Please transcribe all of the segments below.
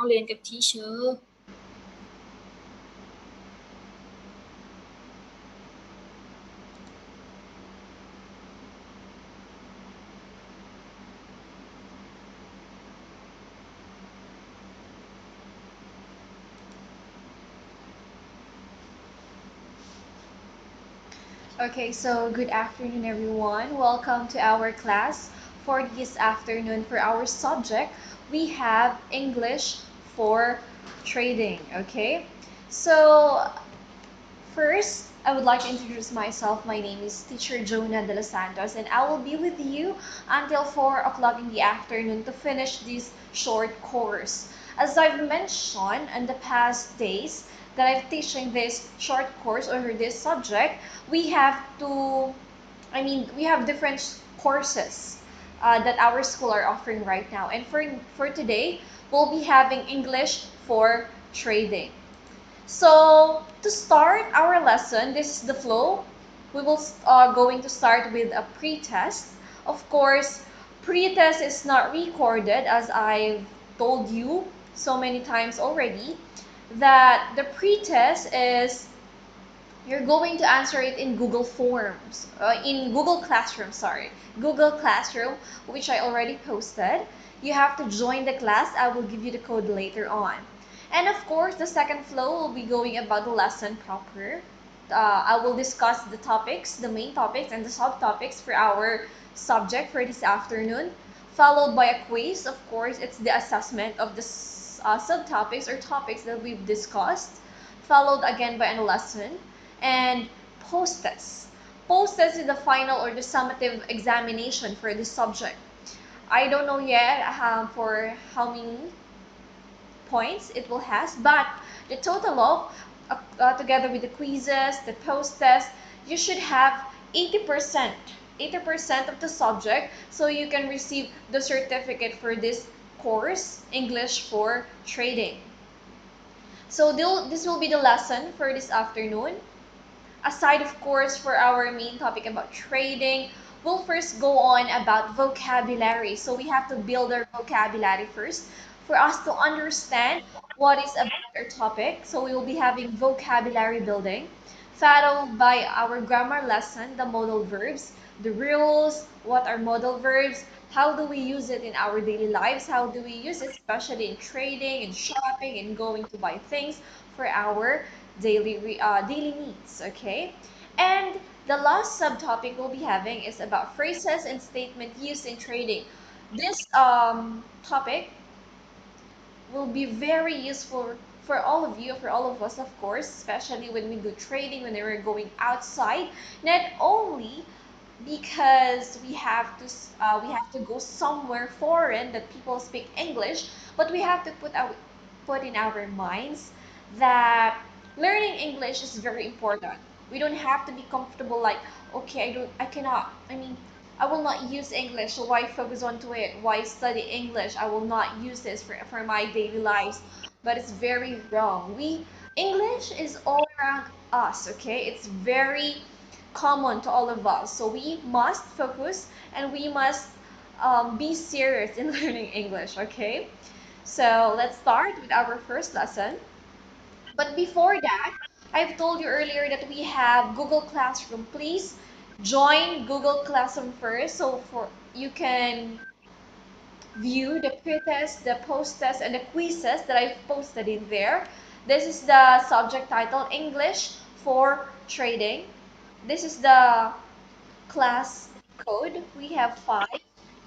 เรียนกับทีเชอร์ Okay, so good afternoon, everyone. Welcome to our class for this afternoon. For our subject, we have English for trading. Okay, so first, I would like to introduce myself. My name is Teacher Jonah de los Santos, and I will be with you until 4 o'clock in the afternoon to finish this short course. As I've mentioned in the past days that I'm teaching this short course or this subject, we have to, we have different courses that our school are offering right now. And for today, we'll be having English for trading. So to start our lesson, this is the flow. We will going to start with a pre-test. Of course, pre-test is not recorded as I've told you so many times already that the pre-test is you're going to answer it in Google Forms, in Google Classroom, sorry. Google Classroom, which I already posted. You have to join the class. I will give you the code later on. And of course, the second flow will be going about the lesson proper. I will discuss the topics, the main topics, and the subtopics for our subject for this afternoon, followed by a quiz. Of course, it's the assessment of the subtopics or topics that we've discussed, followed again by a lesson and post-test. Post-test is the final or the summative examination for this subject. I don't know yet for how many points it will has, but the total of together with the quizzes, the post-test, you should have 80%. 80% of the subject so you can receive the certificate for this course, English for Trading. So this will be the lesson for this afternoon. Aside, of course, for our main topic about trading, we'll first go on about vocabulary. So we have to build our vocabulary first for us to understand what is about our topic. So we will be having vocabulary building, followed by our grammar lesson, the modal verbs, the rules, what are modal verbs, how do we use it in our daily lives, how do we use it, especially in trading, in shopping, and going to buy things for our daily needs. Okay, and the last subtopic we'll be having is about phrases and statement used in trading. This topic will be very useful for all of you, for all of us, of course, especially when we do trading, when we're going outside. Not only because we have to go somewhere foreign that people speak English, but we have to put in our minds that learning English is very important. We don't have to be comfortable like, okay, I cannot, I will not use English, so why focus onto it? Why study English? I will not use this for my daily lives. But it's very wrong. English is all around us, okay? It's very common to all of us. So we must focus and we must be serious in learning English, okay? So let's start with our first lesson. But before that, I've told you earlier that we have Google Classroom. Please join Google Classroom first so for you can view the pre-test, the post-test, and the quizzes that I've posted in there. This is the subject title, English for Trading. This is the class code. We have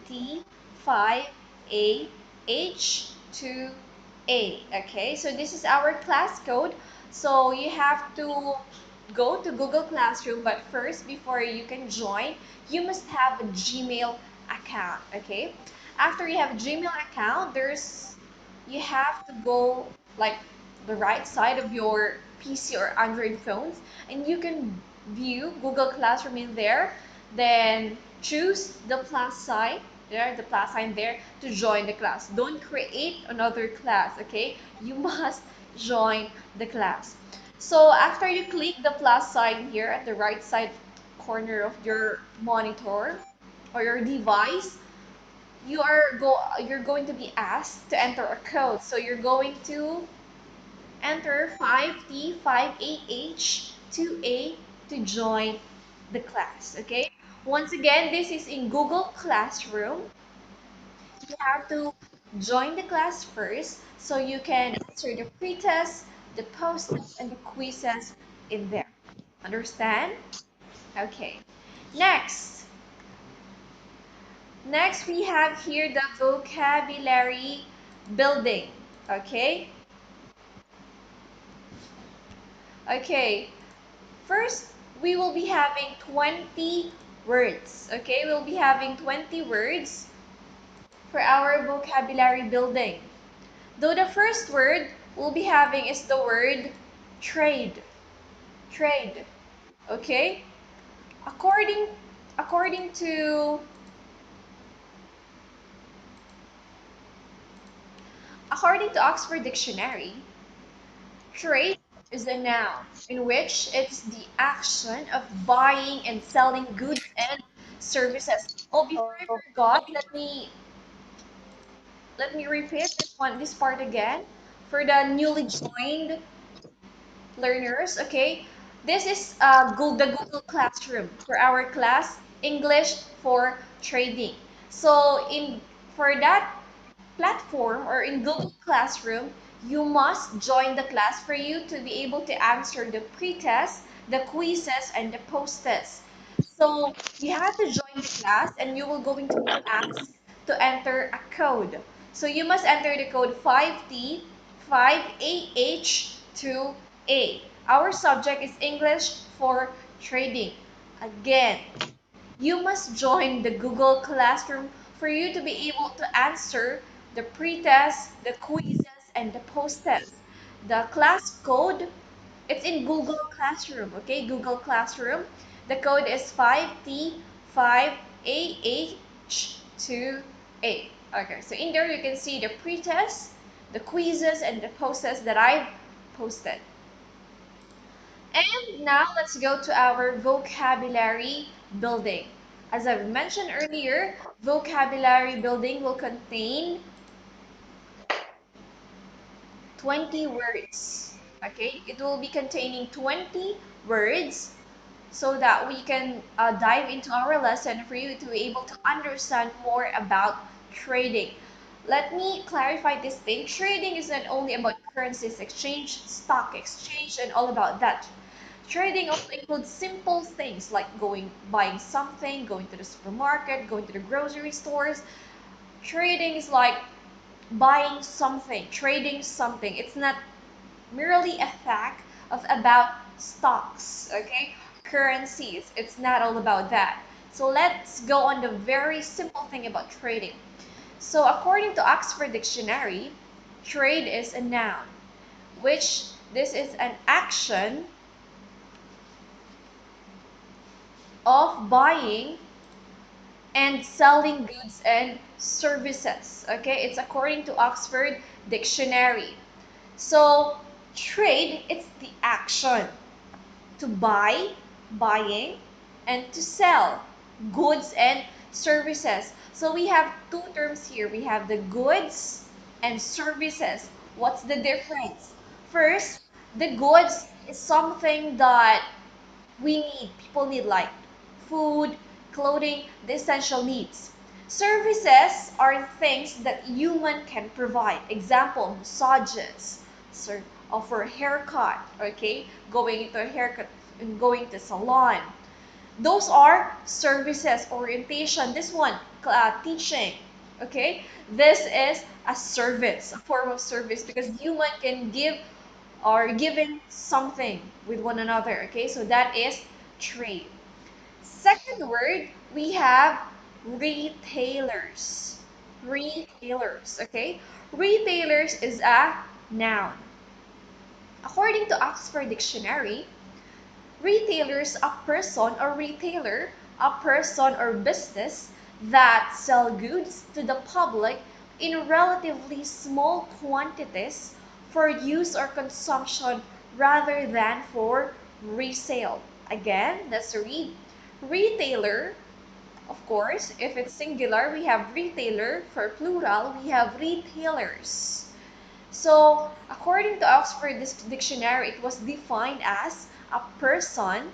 5T5AH2A. Okay, so this is our class code. So you have to go to Google Classroom, but first, before you can join, you must have a Gmail account. Okay, after you have a Gmail account, you have to go like the right side of your PC or Android phones, and you can view Google Classroom in there. Then choose the plus sign there, the plus sign there to join the class. Don't create another class, okay? You must join the class. So after you click the plus sign here at the right side corner of your monitor or your device, you're going to be asked to enter a code. So you're going to enter 5T5AH2A to join the class. Okay. Once again, this is in Google Classroom. You have to join the class first so you can answer the pre-test, the post-test, and the quizzes in there. Understand? Okay. Next. Next, we have here the vocabulary building. Okay. Okay. First, we will be having 20 words. Okay. We'll be having 20 words for our vocabulary building. Though the first word we'll be having is the word trade. Trade. Okay? According according to according to Oxford Dictionary, trade is a noun in which it's the action of buying and selling goods and services. Oh, before I forgot, let me repeat this part again for the newly joined learners, okay? This is the Google Classroom for our class, English for Trading. So for that platform or in Google Classroom, you must join the class for you to be able to answer the pre-test, the quizzes, and the post-test. So you have to join the class and you will going to be asked to enter a code. So you must enter the code 5T5AH2A. Our subject is English for Trading. Again, you must join the Google Classroom for you to be able to answer the pre-test, the quizzes, and the post-test. The class code, it's in Google Classroom, okay? Google Classroom. The code is 5T5AH2A. Okay, so in there you can see the pre-test, the quizzes, and the post-test that I've posted. And now let's go to our vocabulary building. As I've mentioned earlier, vocabulary building will contain 20 words. Okay, it will be containing 20 words so that we can dive into our lesson for you to be able to understand more about trading. Let me clarify this thing. Trading is not only about currencies exchange, stock exchange, and all about that. Trading also includes simple things like buying something, going to the supermarket, going to the grocery stores. Trading is like buying something, trading something. It's not merely a fact of about stocks, okay? Currencies. It's not all about that. So let's go on the very simple thing about trading. So according to Oxford Dictionary, trade is a noun, which this is an action of buying and selling goods and services. Okay, it's according to Oxford Dictionary. So, trade, it's the action to buy, buying, and to sell goods and services. So, we have two terms here. We have the goods and services. What's the difference? First, the goods is something that people need like food, clothing, the essential needs. Services are things that human can provide. Example, massages, so offer haircut, okay, going into a haircut and going to salon. Those are services. Orientation, this one, teaching, okay, this is a service, a form of service because human can give or given something with one another. Okay, so that is trade. Second word, we have retailers. Retailers, okay? Retailers is a noun. According to Oxford Dictionary, retailers, a person or retailer, a person or business that sell goods to the public in relatively small quantities for use or consumption rather than for resale. Again, let's read. Retailer Of course, if it's singular, we have retailer. For plural, we have retailers. So, according to Oxford Dictionary, it was defined as a person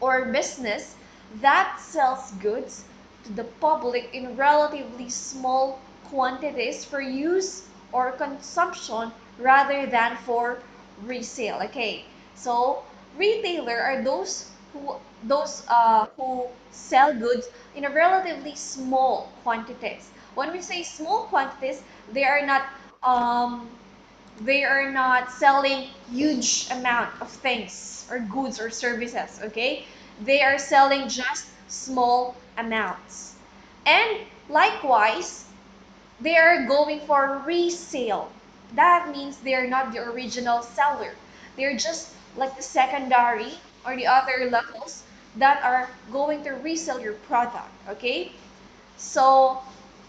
or business that sells goods to the public in relatively small quantities for use or consumption rather than for resale. Okay, so retailer are those who sell goods in a relatively small quantities. When we say small quantities, they are not um, they are not selling huge amount of things or goods or services, okay? They are selling just small amounts. And likewise, they are going for resale. That means they are not the original seller. They're just like the secondary or the other levels that are going to resell your product, okay? So,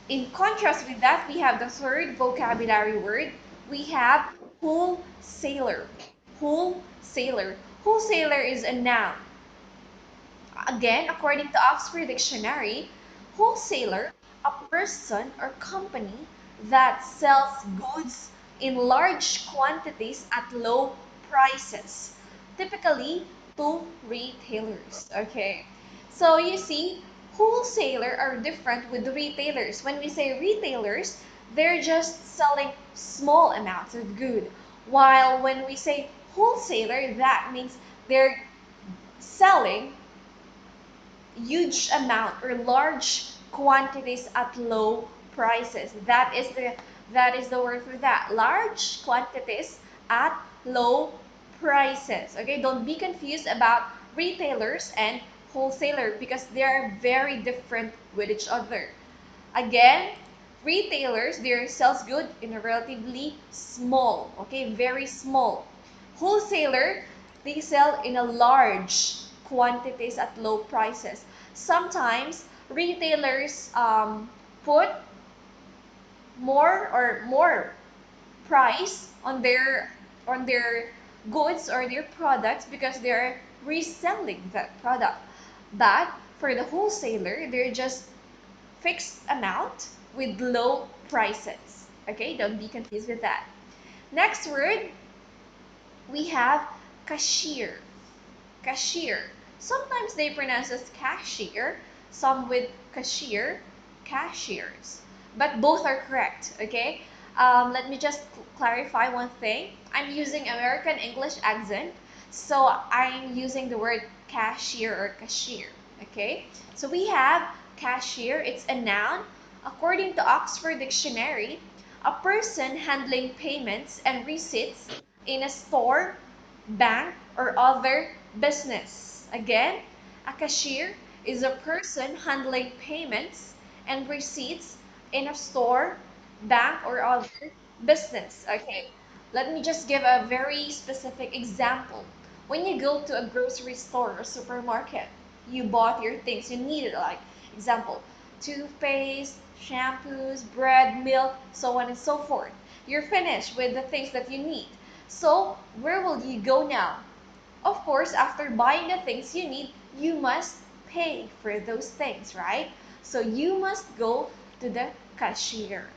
in contrast with that, we have the third vocabulary word. We have wholesaler. Wholesaler. Wholesaler is a noun. Again, according to Oxford Dictionary, wholesaler, a person or company that sells goods in large quantities at low prices, typically to retailers. Okay, so you see, wholesaler are different with retailers. When we say retailers, they're just selling small amounts of good, while when we say wholesaler, that means they're selling huge amount or large quantities at low prices. That is the word for that. Large quantities at low prices. Okay, don't be confused about retailers and wholesaler because they are very different with each other. Again, retailers, they sells good in a relatively small, okay, very small. Wholesaler, they sell in a large quantities at low prices. Sometimes retailers put more price on their goods or their products because they're reselling that product. But for the wholesaler, they're just fixed amount with low prices. Okay, don't be confused with that. Next word, we have cashier. Cashier. Sometimes they pronounce as cashier, some with cashier, cashiers. But both are correct, okay? Let me just clarify one thing. I'm using American English accent, so I'm using the word cashier or cashier, okay? So we have cashier, it's a noun. According to Oxford Dictionary, a person handling payments and receipts in a store, bank, or other business. Again, a cashier is a person handling payments and receipts in a store, bank, or other business. Okay, let me just give a very specific example. When you go to a grocery store or supermarket, you bought your things you needed, like example, toothpaste, shampoos, bread, milk, so on and so forth. You're finished with the things that you need. So, where will you go now? Of course, after buying the things you need, you must pay for those things, right? So you must go to the cashier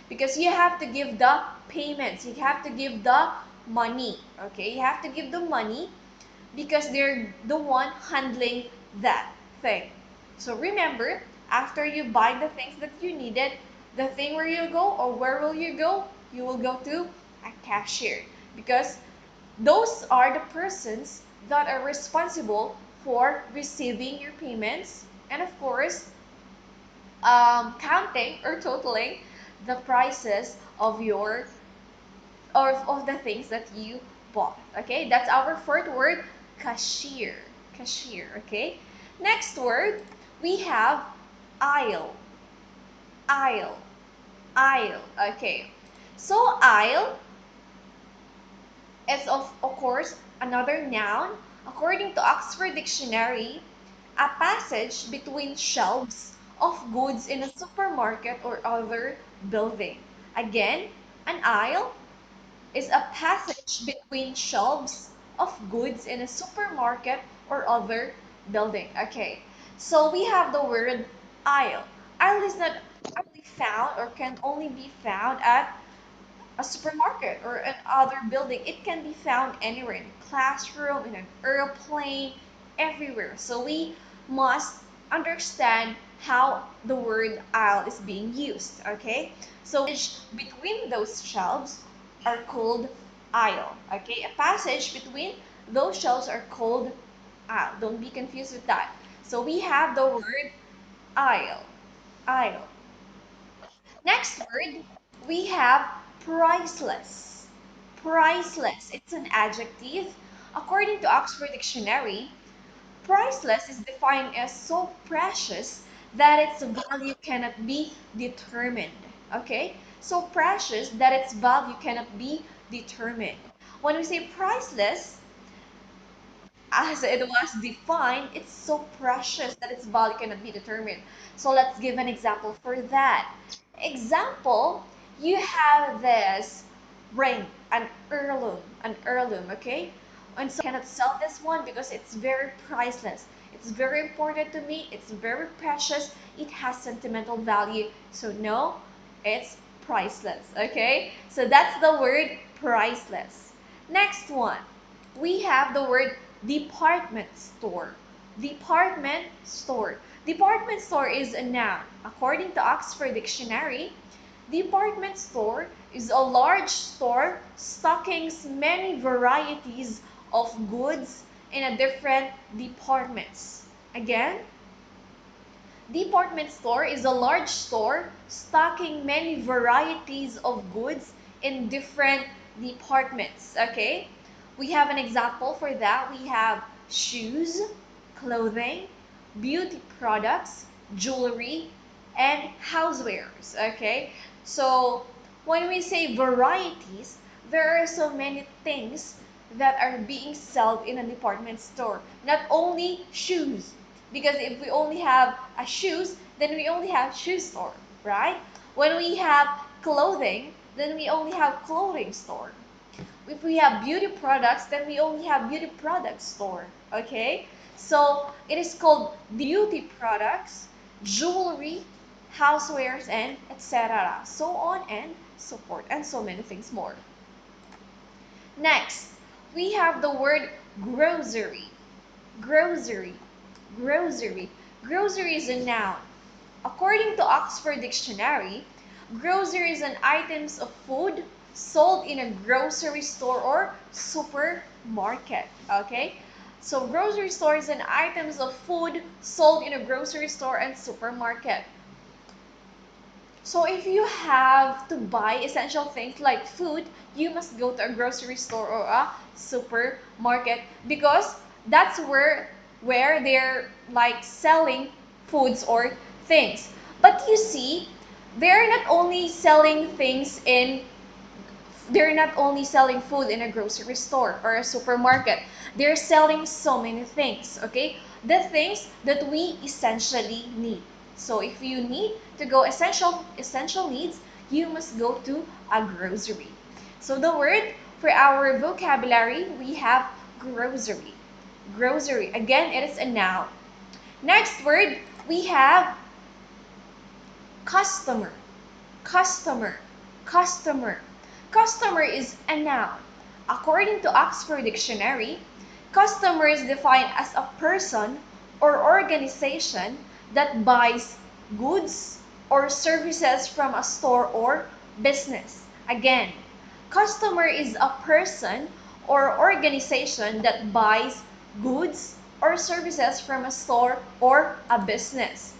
because you have to give the payments, you have to give the money, okay? You have to give the money because they're the one handling that thing. So remember, after you buy the things that you needed, the thing where you go or where will you go? You will go to a cashier because those are the persons that are responsible for receiving your payments and, of course, counting or totaling the prices of your or of the things that you bought. Okay, that's our fourth word, cashier. Cashier. Okay. Next word, we have aisle. Aisle. Aisle. Okay. So aisle is of course another noun. According to Oxford Dictionary, a passage between shelves of goods in a supermarket or other building. Again, an aisle is a passage between shelves of goods in a supermarket or other building. Okay, So we have the word aisle. Aisle is not only found or can only be found at a supermarket or another building. It can be found anywhere, in a classroom, in an airplane, everywhere. So we must understand how the word aisle is being used, okay? So between those shelves are called aisle, okay? A passage between those shelves are called aisle. Don't be confused with that. So we have the word aisle, aisle. Next word, we have priceless. Priceless, it's an adjective. According to Oxford Dictionary, priceless is defined as so precious that its value cannot be determined. Okay? So precious that its value cannot be determined. When we say priceless, as it was defined, it's so precious that its value cannot be determined. So let's give an example for that. Example, you have this ring, an heirloom, okay? And so I cannot sell this one because it's very priceless. It's very important to me. It's very precious. It has sentimental value. So no, it's priceless, okay? So that's the word priceless. Next one, we have the word department store. Department store. Department store is a noun. According to Oxford Dictionary, department store is a large store stocking many varieties of goods in a different departments. Again, department store is a large store stocking many varieties of goods in different departments. Okay, we have an example for that. We have shoes, clothing, beauty products, jewelry, and housewares. Okay, so when we say varieties, there are so many things that are being sold in a department store. Not only shoes, because if we only have a shoes, then we only have shoe store, right? When we have clothing, then we only have clothing store. If we have beauty products, then we only have beauty product store. Okay? So it is called beauty products, jewelry, housewares, and etc. So on and so forth, and so many things more. Next, we have the word grocery. Grocery. Grocery. Grocery is a noun. According to Oxford Dictionary, grocery is an items of food sold in a grocery store or supermarket. Okay? So grocery store is an items of food sold in a grocery store and supermarket. So if you have to buy essential things like food, you must go to a grocery store or a supermarket because that's where they're like selling foods or things. But you see, they're not only selling things in they're not only selling food in a grocery store or a supermarket. They're selling so many things, okay? The things that we essentially need. So if you need to go essential needs, you must go to a grocery. So the word for our vocabulary, we have grocery. Grocery. Again, it is a noun. Next word, we have customer. Customer. Customer. Customer is a noun. According to Oxford Dictionary, customer is defined as a person or organization that buys goods or services from a store or business. Again, customer is a person or organization that buys goods or services from a store or a business.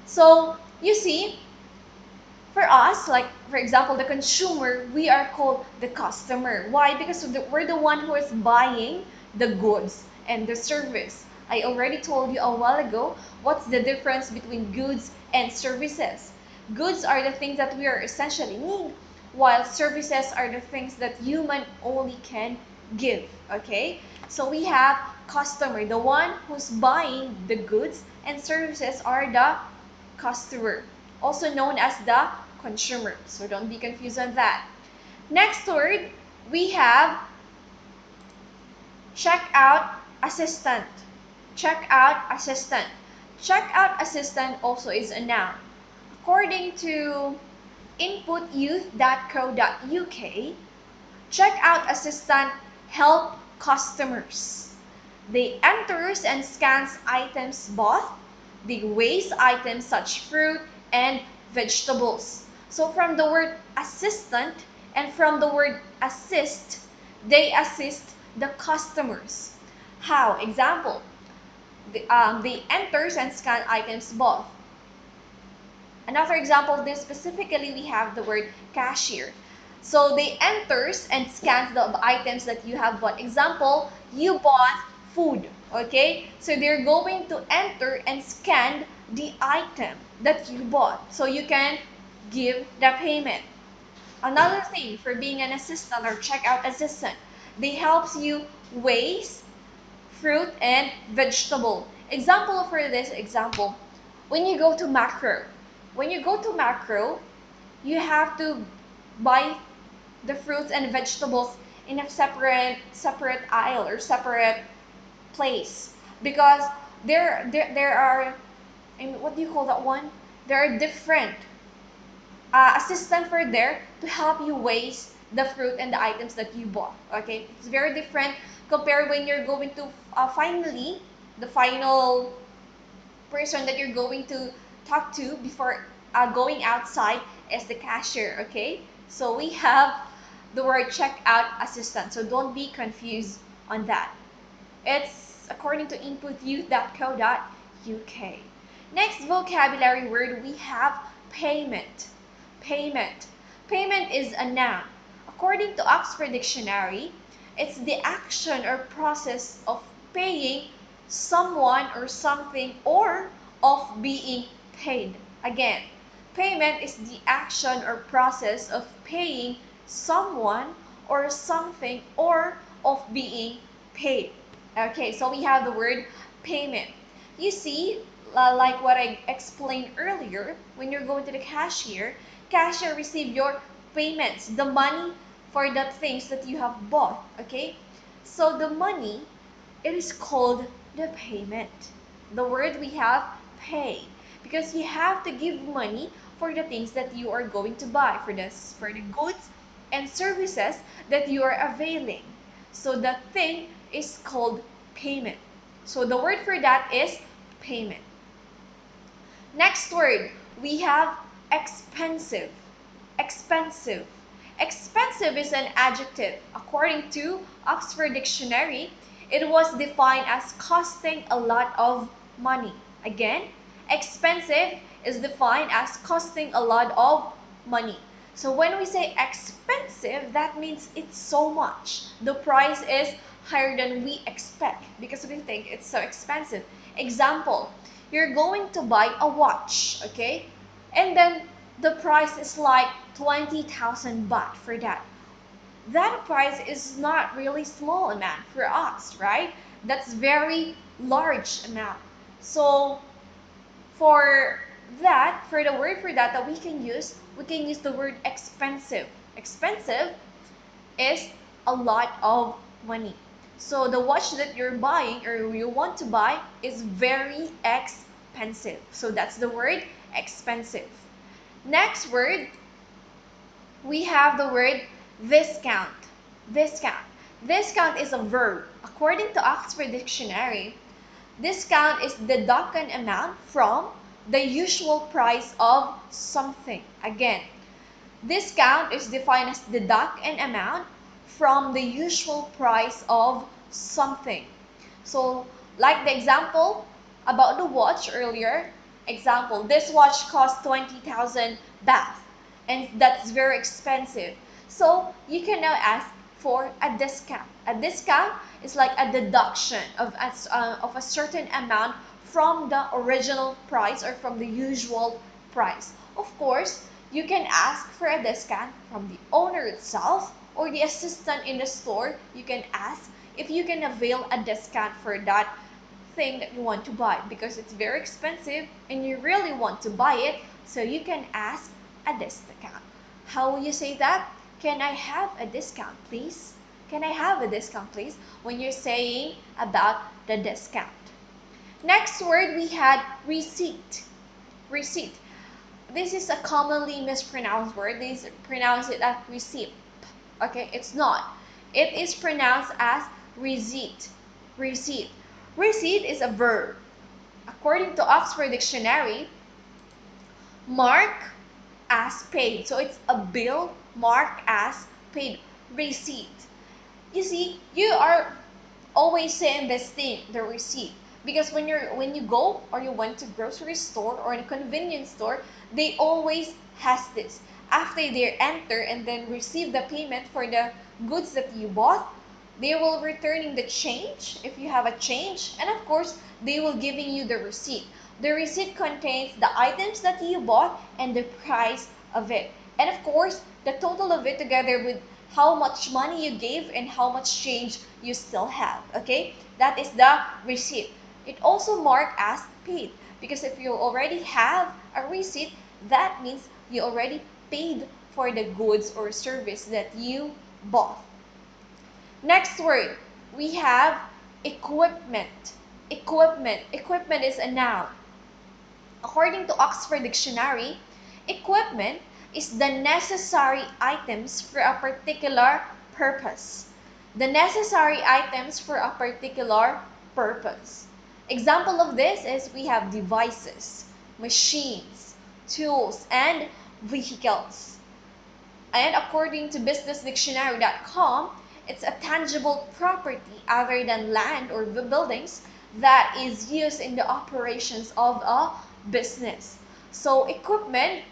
So, you see, for us, like for example, the consumer, we are called the customer. Why? Because we're the one who is buying the goods and the service. I already told you a while ago what's the difference between goods and services. Goods are the things that we are essentially need, while services are the things that human only can give. Okay? So we have customer, the one who's buying the goods, and services are the customer, also known as the consumer. So don't be confused on that. Next word, we have checkout assistant. Checkout assistant. Checkout assistant also is a noun. According to inputyouth.co.uk, checkout assistant help customers. They enters and scans items bought. They weighs items such fruit and vegetables. So from the word assistant and from the word assist, they assist the customers. How? Example, they enters and scan items bought. Another example, this specifically we have the word cashier. So they enters and scans the items that you have bought. Example, you bought food, okay? So they're going to enter and scan the item that you bought so you can give the payment. Another thing for being an assistant or checkout assistant, they helps you weigh fruit and vegetable. Example for this example, when you go to macro, you have to buy the fruits and vegetables in a separate aisle or separate place because there are, and what do you call that one? There are different assistant for there to help you weigh the fruit and the items that you bought. Okay, it's very different compared when you're going to finally the final person that you're going to talk to before going outside is the cashier. Okay, so we have the word checkout assistant, so don't be confused on that. It's according to inputyouth.co.uk. Next vocabulary word we have payment. Payment. Payment is a noun. According to Oxford Dictionary, it's the action or process of paying someone or something or of being paid. Again, payment is the action or process of paying someone or something or of being paid. Okay, so we have the word payment. You see, like what I explained earlier, when you're going to the cashier receive your payments, the money for the things that you have bought. Okay, so the money, it is called the payment. The word we have pay because you have to give money for the things that you are going to buy for the goods and services that you are availing. So the thing is called payment. So the word for that is payment. Next word, we have expensive. Expensive. Expensive is an adjective. According to Oxford Dictionary, it was defined as costing a lot of money. Again, expensive is defined as costing a lot of money. So when we say expensive, that means it's so much. The price is higher than we expect because we think it's so expensive. Example, you're going to buy a watch, okay? And then the price is like 20,000 baht for that. That price is not really small amount for us, right? That's very large amount. So for that, for the word for that we can use the word expensive. Expensive is a lot of money. So the watch that you're buying or you want to buy is very expensive. So that's the word expensive. Next word, we have the word discount. Discount. Discount is a verb. According to Oxford Dictionary, discount is deduct an amount from the usual price of something. Again, discount is defined as deduct an amount from the usual price of something. So, like the example about the watch earlier, example, this watch costs 20,000 baht and that's very expensive. So, you can now ask for a discount. A discount is like a deduction of a certain amount from the original price or from the usual price. Of course, you can ask for a discount from the owner itself or the assistant in the store. You can ask if you can avail a discount for that thing that you want to buy because it's very expensive and you really want to buy it, so you can ask a discount. How will you say that? Can I have a discount, please? Can I have a discount, please? When you're saying about the discount. Next word we had receipt. Receipt. This is a commonly mispronounced word. They pronounce it as receipt. Okay, it's not. It is pronounced as receipt. Receipt. Receipt is a verb. According to Oxford Dictionary, mark as paid. So it's a bill marked as paid. Receipt. You see, you are always saying this thing, the receipt. Because when you go or you went to grocery store or in a convenience store, they always has this. After they enter and then receive the payment for the goods that you bought, they will returning the change if you have a change, and of course they will giving you the receipt. The receipt contains the items that you bought and the price of it, and of course the total of it together with how much money you gave and how much change you still have. Okay, that is the receipt. It also marked as paid because if you already have a receipt, that means you already paid for the goods or service that you bought. Next word, we have equipment. Equipment. Equipment is a noun. According to Oxford Dictionary, equipment is the necessary items for a particular purpose. The necessary items for a particular purpose. Example of this is we have devices, machines, tools, and vehicles. And according to businessdictionary.com, it's a tangible property other than land or buildings that is used in the operations of a business. So equipment,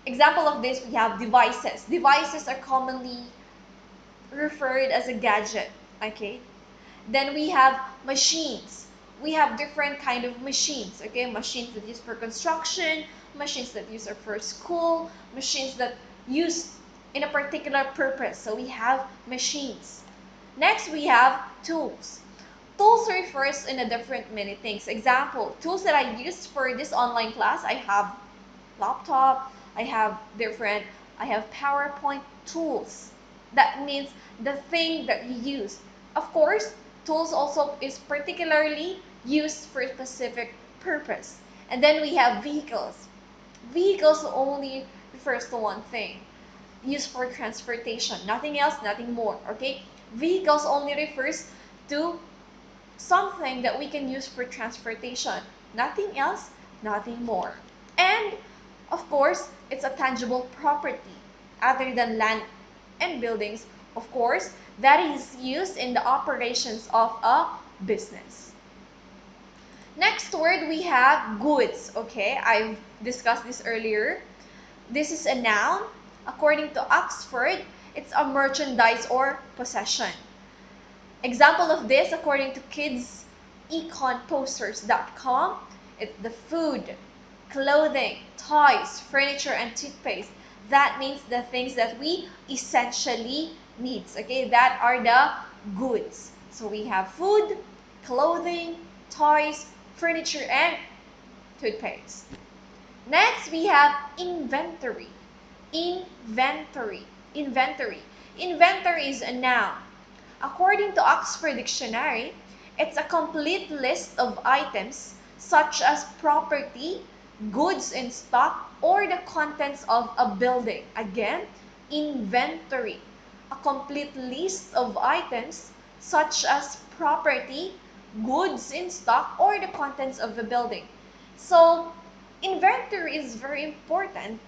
example of this, we have devices. Devices are commonly referred as a gadget, okay? Then we have machines. We have different kind of machines, okay? Machines that use for construction, machines that use for school, machines that use in a particular purpose. So we have machines. Next, we have tools. Tools refers in a different many things. Example, tools that I used for this online class, I have laptop, I have PowerPoint tools. That means the thing that you use. Of course, tools also is particularly used for a specific purpose. And then we have vehicles. Vehicles only refers to one thing, used for transportation, nothing else, nothing more, okay? Vehicles only refers to something that we can use for transportation, nothing else, nothing more. And of course, it's a tangible property other than land and buildings, of course, that is used in the operations of a business. Next word we have goods, okay? I've discussed this earlier. This is a noun. According to Oxford, it's a merchandise or possession. Example of this, according to kidseconposters.com, it's the food, clothing, toys, furniture, and toothpaste. That means the things that we essentially need. Okay, that are the goods. So we have food, clothing, toys, furniture, and toothpaste. Next, we have inventory. Inventory. Inventory. Inventory is a noun. According to Oxford Dictionary, it's a complete list of items such as property, goods in stock, or the contents of a building. Again, inventory. A complete list of items such as property, goods in stock, or the contents of a building. So, inventory is very important.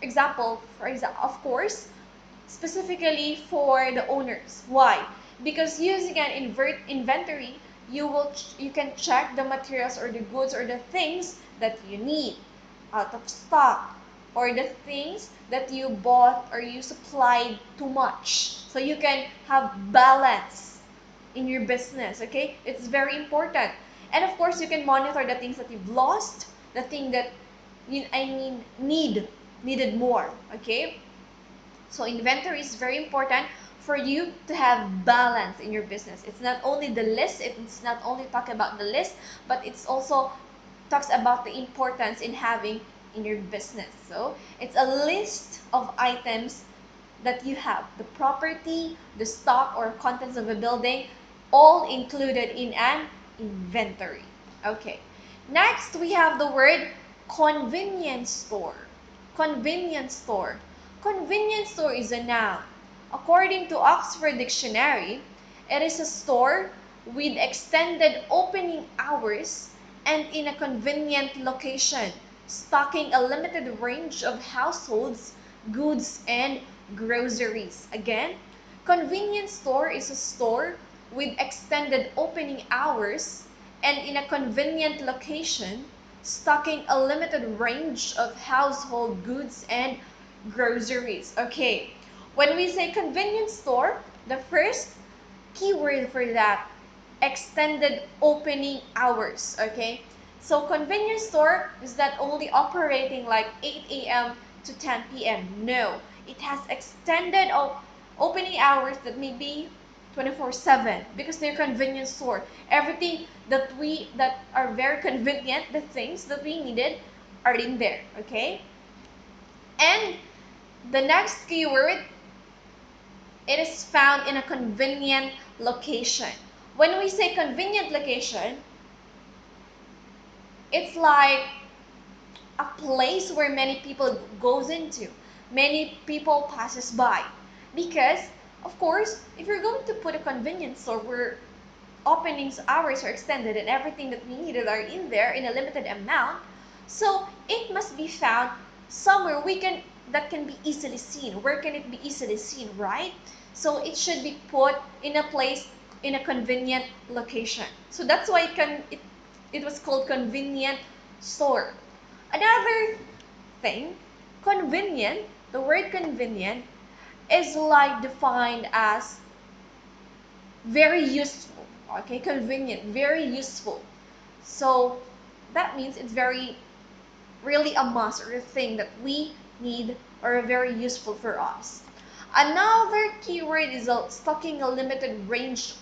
Of course, specifically for the owners. Why? Because using an inventory, you can check the materials or the goods or the things that you need out of stock or the things that you bought or you supplied too much. So you can have balance in your business, okay? It's very important. And of course, you can monitor the things that you've lost, the thing that needed more, okay? So inventory is very important for you to have balance in your business. It's not only the list, it's not only talk about the list, but it's also talks about the importance in having in your business. So it's a list of items that you have, the property, the stock or contents of a building, all included in an inventory. Okay. Next, we have the word convenience store. Convenience store. Convenience store is a noun. According to Oxford Dictionary, it is a store with extended opening hours and in a convenient location, stocking a limited range of households, goods, and groceries. Again, convenience store is a store with extended opening hours and in a convenient location, stocking a limited range of household goods and groceries. Okay, when we say convenience store, the first keyword for that, extended opening hours. Okay, so convenience store is that only operating like 8 a.m. to 10 p.m. No, it has extended opening hours that may be 24/7 because they're convenience store. Everything that are very convenient, the things that we needed are in there. Okay, and the next keyword, it is found in a convenient location. When we say convenient location, it's like a place where many people goes into, many people passes by. Because, of course, if you're going to put a convenience store where openings hours are extended and everything that we needed are in there in a limited amount, so it must be found somewhere that can be easily seen. Where can it be easily seen, right? So it should be put in a place in a convenient location. So that's why it was called convenient store. Another thing, convenient, the word convenient is like defined as very useful. Okay, convenient, very useful. So that means it's very really a must or a thing that we need or very useful for us. Another keyword is stocking a limited range.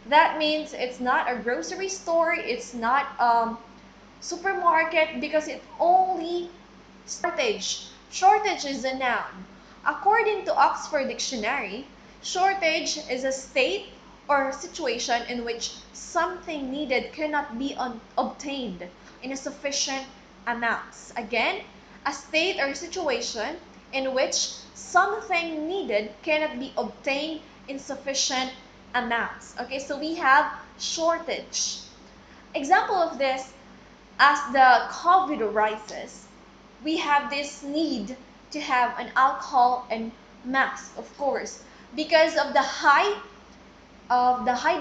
That means it's not a grocery store, it's not supermarket because it only shortage. Shortage is a noun. According to Oxford Dictionary, shortage is a state or situation in which something needed cannot be obtained in a sufficient amounts. Again, a state or situation in which something needed cannot be obtained in sufficient amounts. Okay, so we have shortage. Example of this, as the COVID rises, we have this need to have an alcohol and mask, of course, because of the high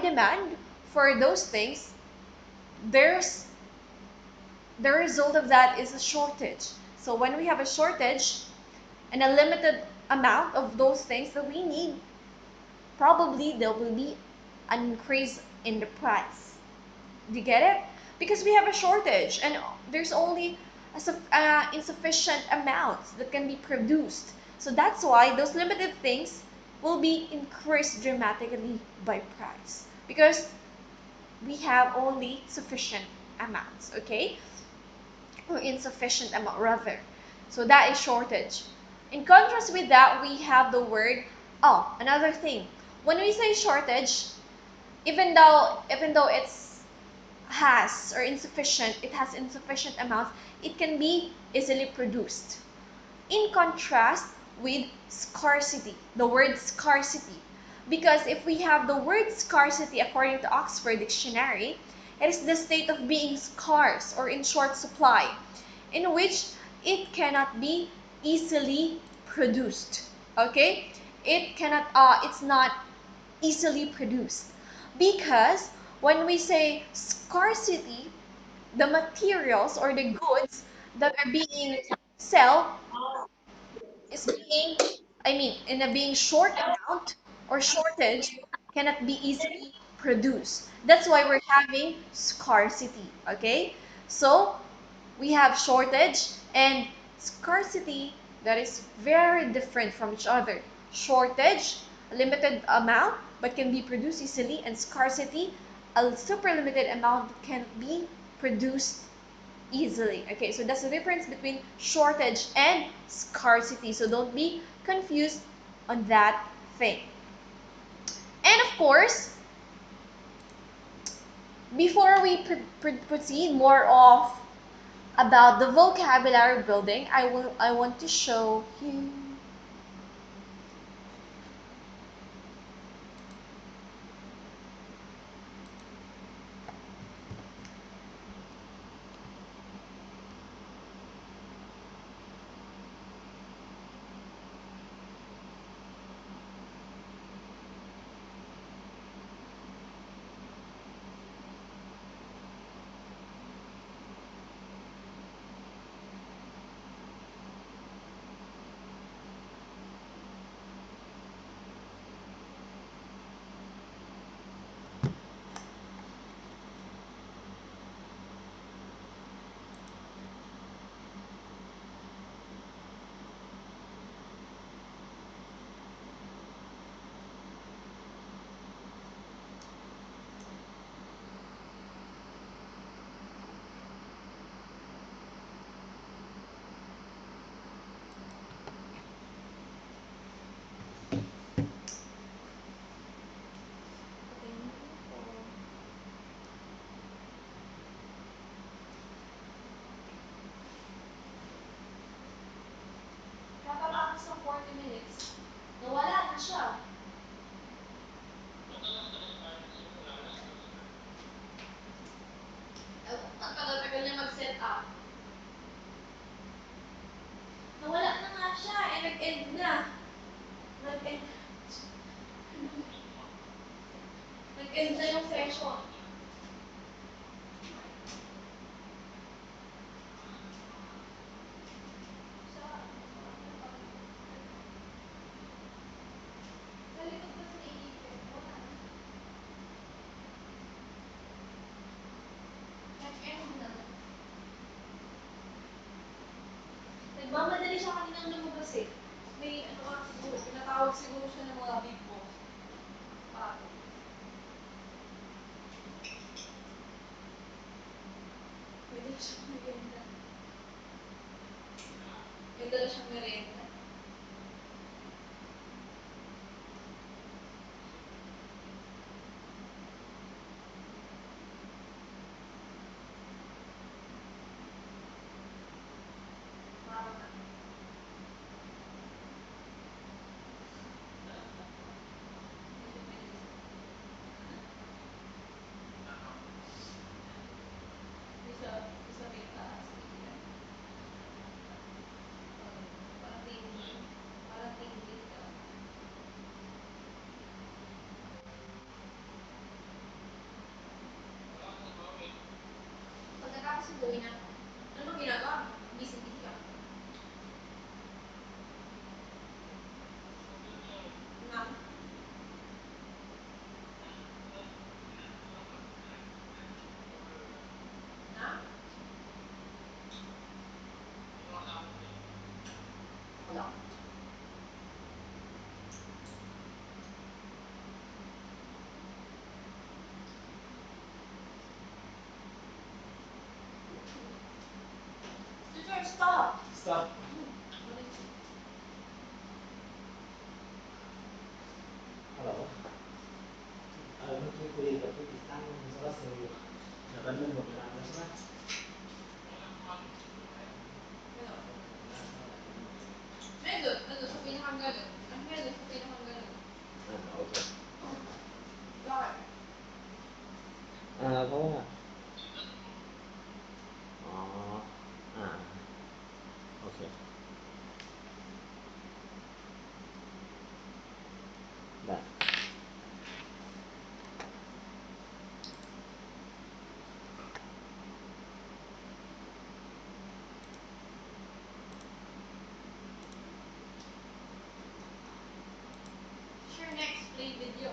demand for those things. There's the result of that is a shortage. So when we have a shortage and a limited amount of those things that we need, probably there will be an increase in the price. Do you get it? Because we have a shortage and there's only insufficient amounts that can be produced. So that's why those limited things will be increased dramatically by price because we have only sufficient amounts, okay? Or insufficient amount rather. So that is shortage. In contrast with that, we have the word, oh, another thing. When we say shortage, even though it has insufficient amounts, it can be easily produced. In contrast with scarcity, the word scarcity. Because if we have the word scarcity according to Oxford Dictionary, it is the state of being scarce or in short supply, in which it cannot be easily produced. Okay? It's not easily produced. Because when we say scarcity, the materials or the goods that are being sold is being, in a being short amount or shortage cannot be easily produced. That's why we're having scarcity. Okay, so we have shortage and scarcity that is very different from each other. Shortage, a limited amount but can be produced easily, and scarcity, a super limited amount that can be produced easily. Okay, so that's the difference between shortage and scarcity. So don't be confused on that thing. And of course, Before we proceed more of about the vocabulary building, I want to show you. Kakatakas ng 40 minutes. Nawala na siya. Ang tagal-tagal niya mag-set up. Nawala na nga siya, eh nag-end na. Nag-end. Nag-end na yung session. Sa, sa likod kasi naiipit. Wala na. Nag-end na. Nagmamadali siya kaninang lumabas eh. May ano ka siguro, pinatawag siguro siya ng mga big boss. Pato. May dala siyang merienda. May dala siyang merienda. Parang na. Medyo malinis. Isa may taas. Yan. Parang tingin. Parang tingin ka. Pagkatapos mo gawin na. Ano bang ginagawa mo? Busy-busy ka. Na? Na? Wala. Teacher, stop! Stop. Malinis. Halo. Nutroy kuliah tapi di tangan salah seru. Nah kan mau berada salah. Ano? Medot. Ano? Sa pinakang ganun. Ang medot sa pinakang ganun. Ah, oke. Bakit? Kamu nggak? Oh, ah, oke. Dah. Sure, next. Play video.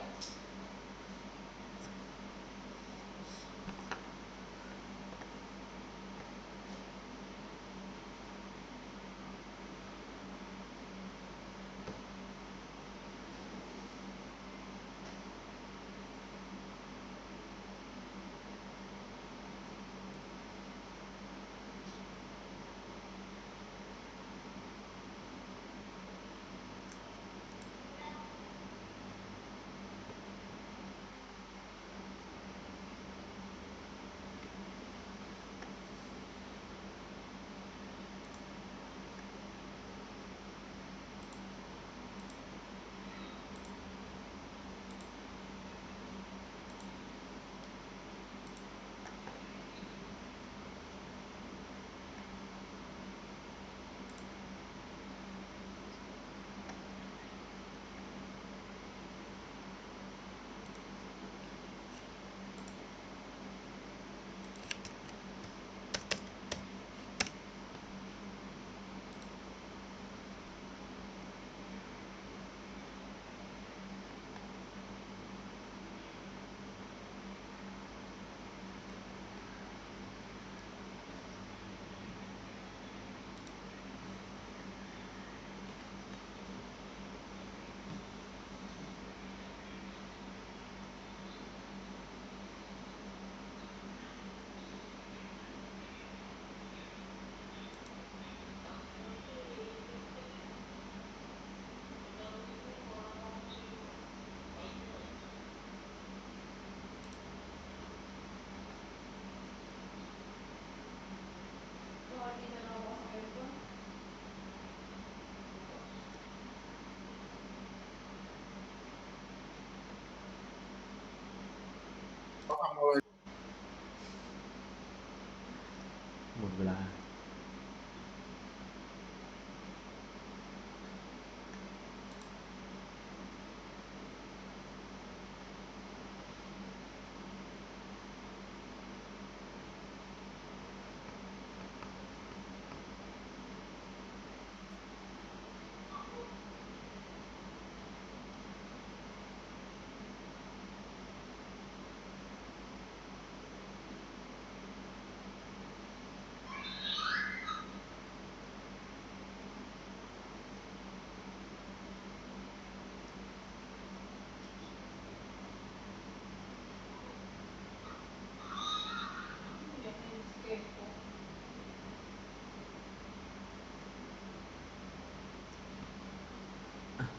เวลา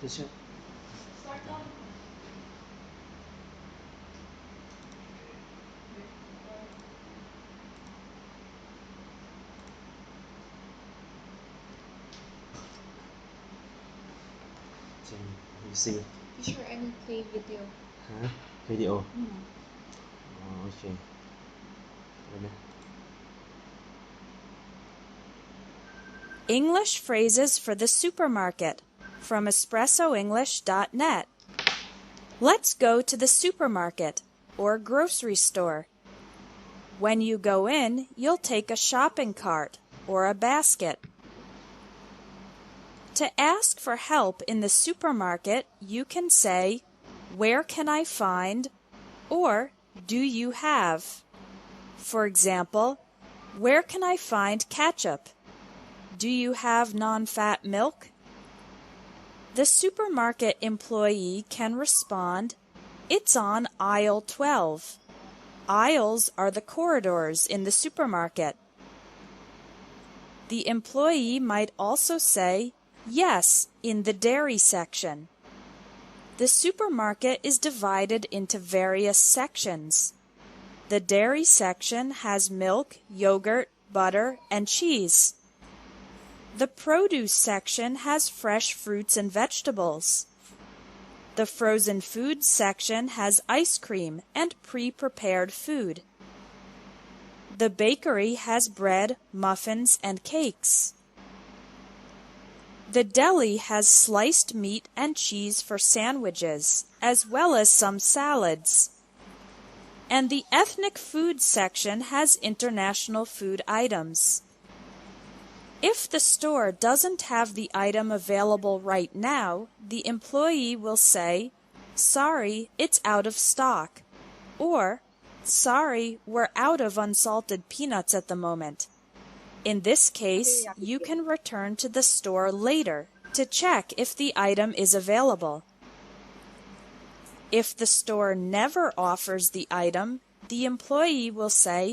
จะเชื่อจริงมีซี Teacher, any play video? ฮะวิดีโอ Mm. อ๋อโอเคเดี๋ยวนะ English phrases for the supermarket from espressoenglish.net. Let's go to the supermarket or grocery store. When you go in, you'll take a shopping cart or a basket. To ask for help in the supermarket, you can say, "Where can I find?" or "Do you have?" For example, "Where can I find ketchup?" "Do you have non-fat milk?" The supermarket employee can respond, "It's on aisle 12." Aisles are the corridors in the supermarket. The employee might also say, "Yes, in the dairy section." The supermarket is divided into various sections. The dairy section has milk, yogurt, butter, and cheese. The produce section has fresh fruits and vegetables. The frozen food section has ice cream and pre-prepared food. The bakery has bread, muffins, and cakes. The deli has sliced meat and cheese for sandwiches, as well as some salads. And the ethnic food section has international food items. If the store doesn't have the item available right now, the employee will say, "Sorry, it's out of stock," or "Sorry, we're out of unsalted peanuts at the moment." In this case, you can return to the store later to check if the item is available. If the store never offers the item, the employee will say,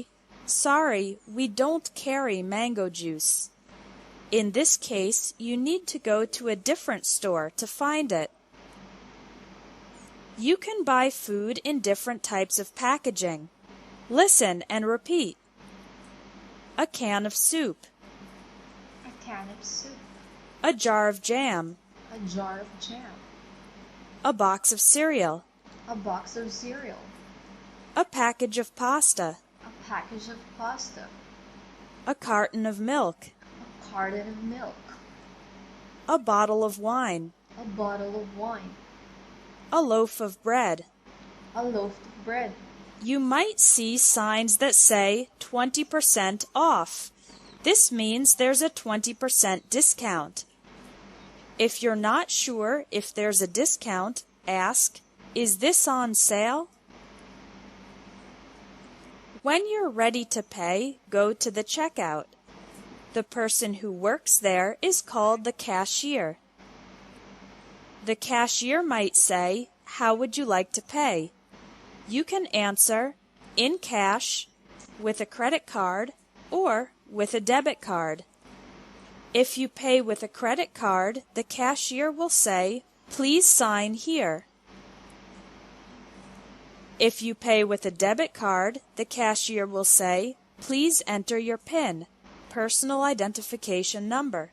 "Sorry, we don't carry mango juice." In this case, you need to go to a different store to find it. You can buy food in different types of packaging. Listen and repeat. A can of soup. A can of soup. A jar of jam. A jar of jam. A box of cereal. A box of cereal. A package of pasta. A package of pasta. A carton of milk. A carton of milk. A bottle of wine. A bottle of wine. A loaf of bread. A loaf of bread. You might see signs that say 20% off. This means there's a 20% discount. If you're not sure if there's a discount, ask, "Is this on sale?" When you're ready to pay, go to the checkout. The person who works there is called the cashier. The cashier might say, "How would you like to pay?" You can answer, "In cash," with a credit card, or with a debit card. If you pay with a credit card, the cashier will say, "Please sign here." If you pay with a debit card, the cashier will say, "Please enter your PIN, personal identification number."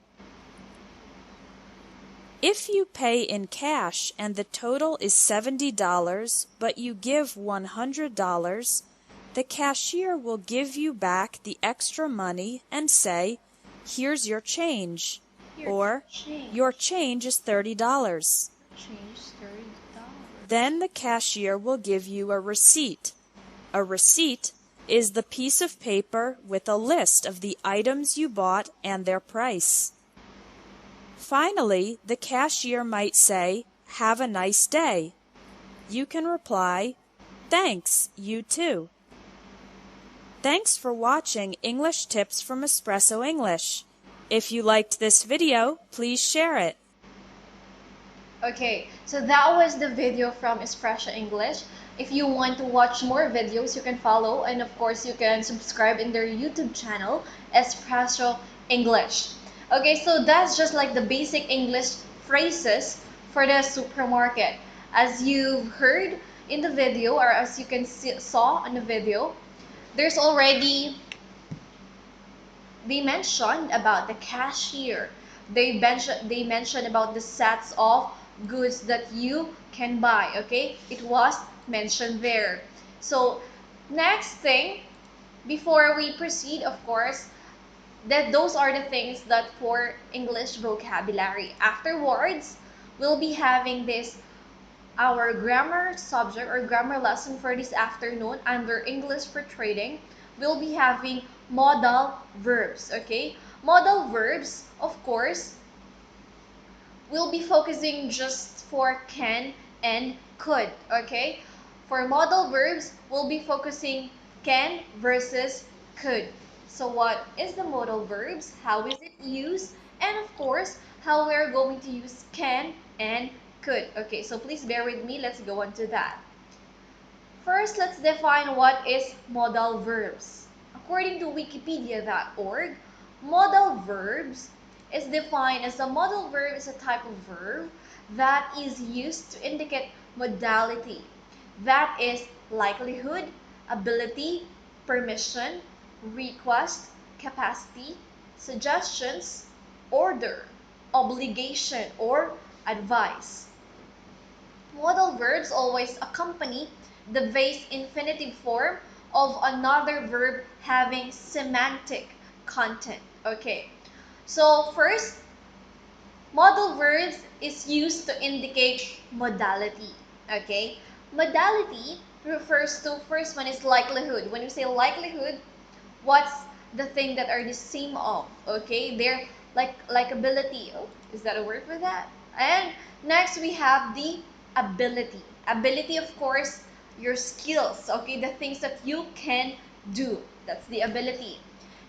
If you pay in cash and the total is $70, but you give $100, the cashier will give you back the extra money and say, "Here's your change," or "Your change is $30." Change $30. Then the cashier will give you a receipt. A receipt is the piece of paper with a list of the items you bought and their price. Finally, the cashier might say, "Have a nice day." You can reply, "Thanks, you too." Thanks for watching English Tips from Espresso English. If you liked this video, please share it. Okay, so that was the video from Espresso English. If you want to watch more videos, you can follow, and of course you can subscribe in their YouTube channel, Espresso English. Okay, so that's just like the basic English phrases for the supermarket. As you've heard in the video, or as you can saw in the video, there's already, they mentioned about the cashier. They mentioned about the sets of goods that you can buy. Okay, it was mentioned there. So next thing, before we proceed, of course, that those are the things that for English vocabulary. Afterwards, we'll be having this, our grammar subject or grammar lesson for this afternoon under English for Trading. We'll be having modal verbs. Okay, modal verbs, of course, we'll be focusing just for can and could. Okay, for modal verbs, we'll be focusing can versus could. So what is the modal verbs? How is it used? And of course, how we're going to use can and could. Okay, so please bear with me. Let's go on to that. First, let's define what is modal verbs. According to wikipedia.org, modal verbs is defined as a modal verb is a type of verb that is used to indicate modality. That is likelihood, ability, permission, request, capacity, suggestions, order, obligation, or advice. Modal verbs always accompany the base infinitive form of another verb having semantic content. Okay, so first, modal verbs is used to indicate modality. Okay, modality refers to, first one is likelihood. When you say likelihood, what's the thing that are the same of? Okay, they're like likability. Oh, is that a word for that? And next we have the ability. Ability, of course, your skills. Okay, the things that you can do. That's the ability.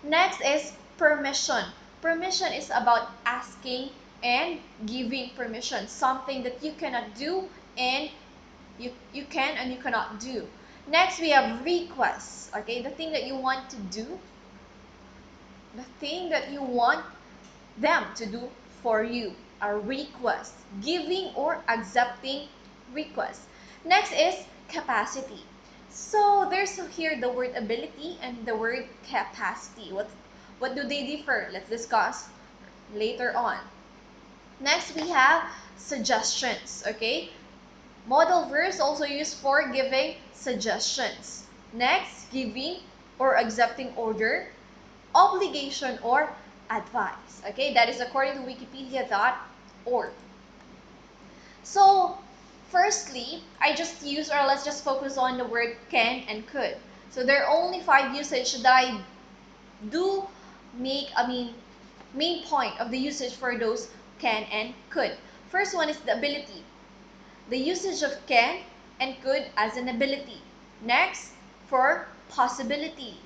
Next is permission. Permission is about asking and giving permission. Something that you cannot do and you can and you cannot do. Next we have requests. Okay, the thing that you want to do, the thing that you want them to do for you. A request, giving or accepting requests. Next is capacity. So there's here the word ability and the word capacity. What do they differ? Let's discuss later on. Next we have suggestions. Okay, modal verbs also used for giving suggestions. Next, giving or accepting order, obligation, or advice. Okay, that is according to wikipedia.org. So, firstly, I just use, or let's just focus on the word can and could. So there are only 5 usage that I do make, main point of the usage for those can and could. First one is the ability. The usage of can and could as an ability. Next, for possibility.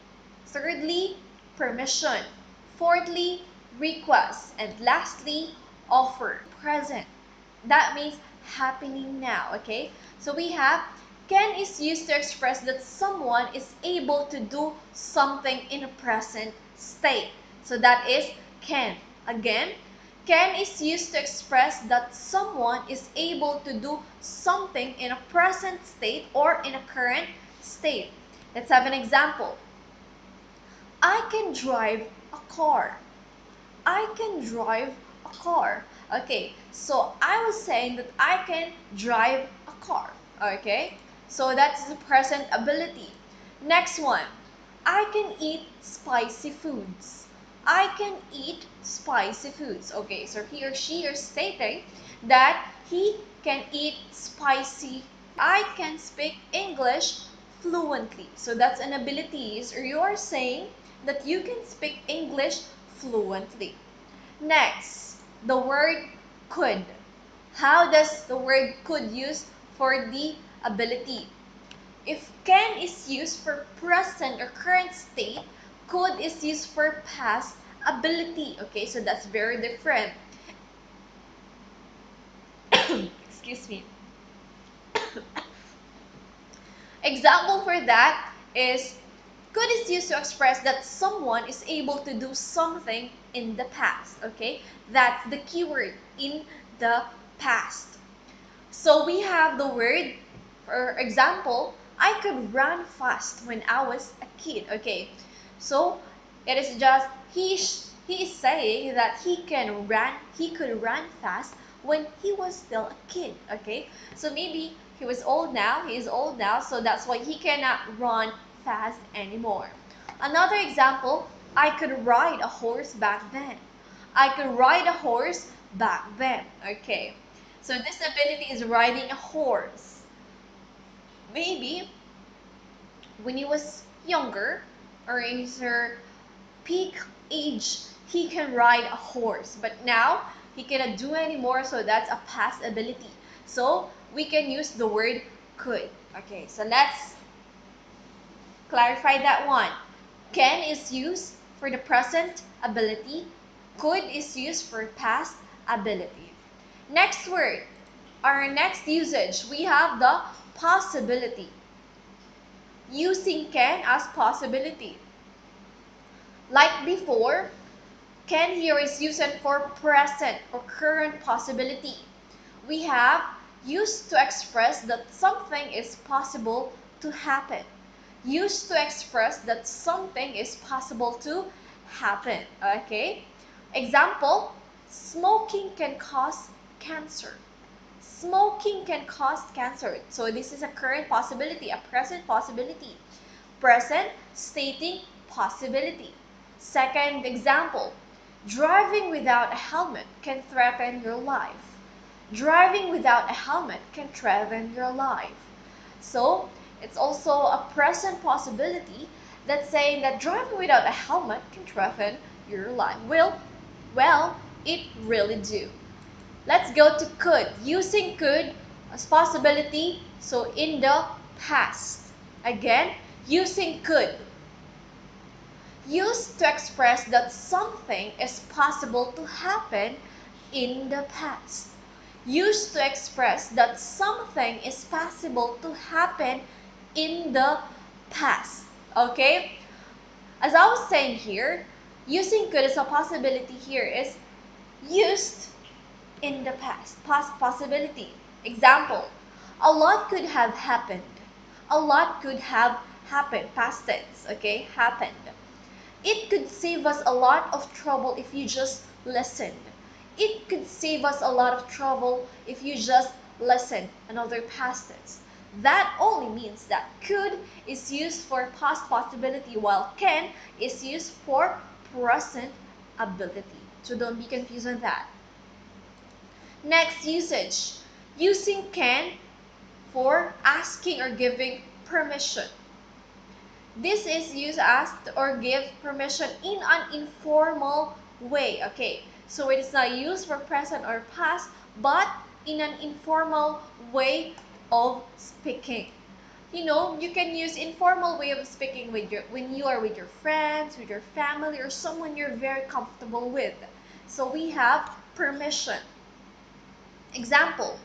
Thirdly, permission. Fourthly, request. And lastly, offer. Present. That means happening now, okay? So we have can is used to express that someone is able to do something in a present state. So that is can. Again, can is used to express that someone is able to do something in a present state or in a current state. Let's have an example. I can drive a car. I can drive a car. Okay, so I was saying that I can drive a car. Okay, so that's the present ability. Next one. I can eat spicy foods. I can eat spicy foods. Okay, so he or she is stating that he can eat spicy. I can speak English fluently. So that's an ability, or you are saying that you can speak English fluently. Next, the word could. How does the word could use for the ability? If can is used for present or current state, could is used for past ability. Okay, so that's very different. Excuse me. Example for that is could is used to express that someone is able to do something in the past. Okay, that's the keyword, in the past. So we have the word, for example, I could run fast when I was a kid. Okay, so it is just he is saying that he could run fast when he was still a kid. Okay, so maybe he is old now, so that's why he cannot run fast anymore. Another example, I could ride a horse back then. I could ride a horse back then. Okay, so this ability is riding a horse. Maybe when he was younger or in his peak age, he can ride a horse. But now he cannot do anymore, so that's a past ability. So we can use the word could. Okay, so let's clarify that one. Can is used for the present ability. Could is used for past ability. Next word, our next usage, we have the possibility. Using can as possibility. Like before, can here is used for present or current possibility. We have used to express that something is possible to happen. Used to express that something is possible to happen. Okay? Example, smoking can cause cancer. Smoking can cause cancer. So this is a current possibility, a present possibility. Present stating possibility. Second example, driving without a helmet can threaten your life. Driving without a helmet can threaten your life. So it's also a present possibility that's saying that driving without a helmet can threaten your life. Well, it really do. Let's go to could. Using could as possibility, so in the past. Again, using could. Used to express that something is possible to happen in the past. Used to express that something is possible to happen in the past. Okay? As I was saying here, using could as a possibility here is used in the past possibility. Example, a lot could have happened. A lot could have happened, past tense, okay, happened. It could save us a lot of trouble if you just listened. It could save us a lot of trouble if you just listen, another past tense. That only means that could is used for past possibility while can is used for present ability. So don't be confused on that. Next usage, using can for asking or giving permission. This is used as or give permission in an informal way. Okay, so it is not used for present or past, but in an informal way of speaking. You know, you can use informal way of speaking with when you are with your friends, with your family, or someone you're very comfortable with. So we have permission. Example,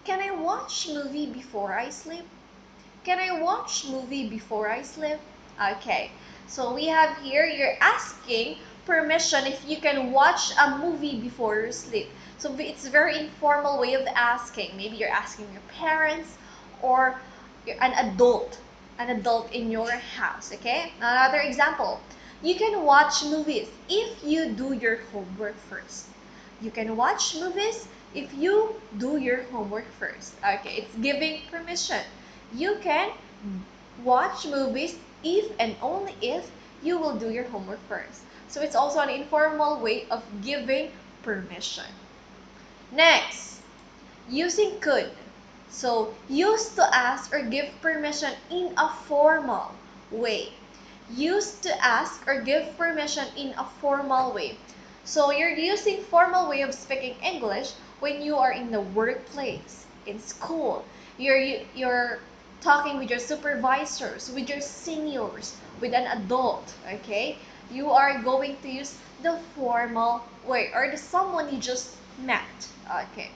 can I watch movie before I sleep? Can I watch movie before I sleep? Okay, so we have here, you're asking permission if you can watch a movie before you sleep. So it's a very informal way of asking. Maybe you're asking your parents or an adult in your house, okay? Another example, you can watch movies if you do your homework first. You can watch movies if you do your homework first. Okay, it's giving permission. You can watch movies if and only if you will do your homework first. So it's also an informal way of giving permission. Next, using could. So used to ask or give permission in a formal way. Used to ask or give permission in a formal way. So you're using formal way of speaking English when you are in the workplace, in school. You're talking with your supervisors, with your seniors, with an adult, okay? You are going to use the formal way or the someone you just met, okay?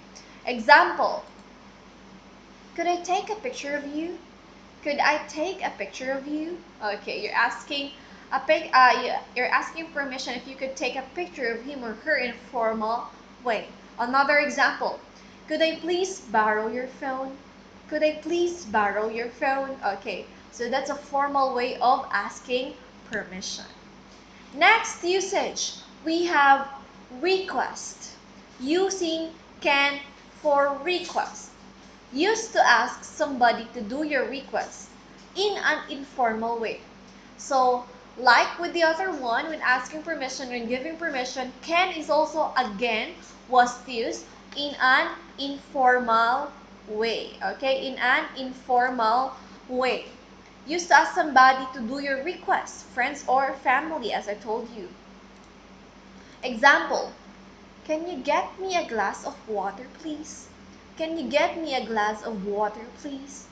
Example, could I take a picture of you? Could I take a picture of you? Okay, you're asking you're asking permission if you could take a picture of him or her in a formal way. Another example, could I please borrow your phone? Could I please borrow your phone? Okay, so that's a formal way of asking permission. Next usage, we have request. Using can for request. Used to ask somebody to do your request in an informal way. So, like with the other one, when asking permission, when giving permission, can is also again was used in an informal way. Okay, in an informal way. Used to ask somebody to do your request, friends or family, as I told you. Example, can you get me a glass of water, please? Can you get me a glass of water, please?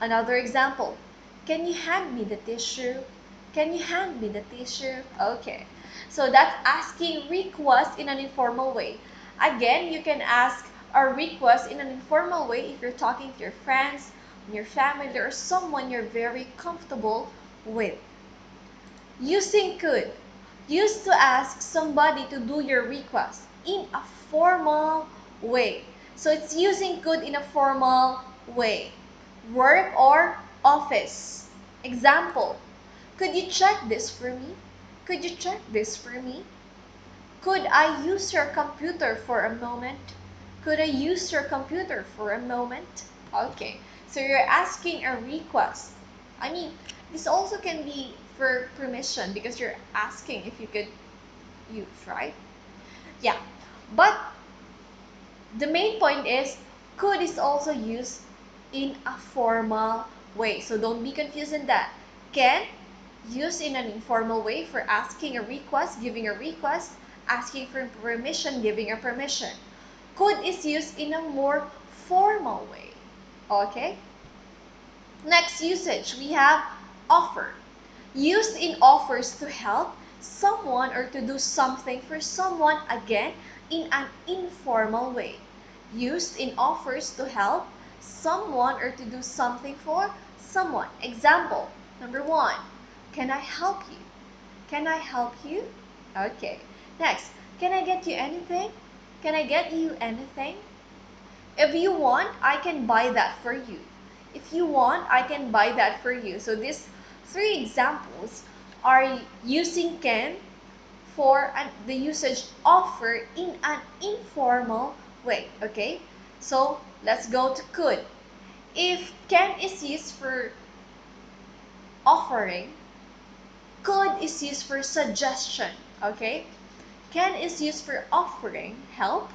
Another example, can you hand me the tissue? Can you hand me the tissue? Okay, so that's asking request in an informal way. Again, you can ask a request in an informal way if you're talking to your friends, your family, or someone you're very comfortable with. Using could. Used to ask somebody to do your request in a formal way. So it's using could in a formal way. Work or office. Example, could you check this for me? Could you check this for me? Could I use your computer for a moment? Could I use your computer for a moment? Okay, so you're asking a request. I mean, this also can be for permission because you're asking if you could use, right? Yeah, but the main point is could is also used in a formal way. So don't be confused in that. Can used in an informal way for asking a request, giving a request, asking for permission, giving a permission. Could is used in a more formal way. Okay? Next usage, we have offer. Used in offers to help someone or to do something for someone, again, in an informal way. Used in offers to help someone or to do something for someone. Example, number one, can I help you? Can I help you? Okay. Next, can I get you anything? Can I get you anything? If you want, I can buy that for you. If you want, I can buy that for you. So these three examples are using can for the usage offer in an informal way. Okay, so let's go to could. If can is used for offering, could is used for suggestion. Okay, can is used for offering help,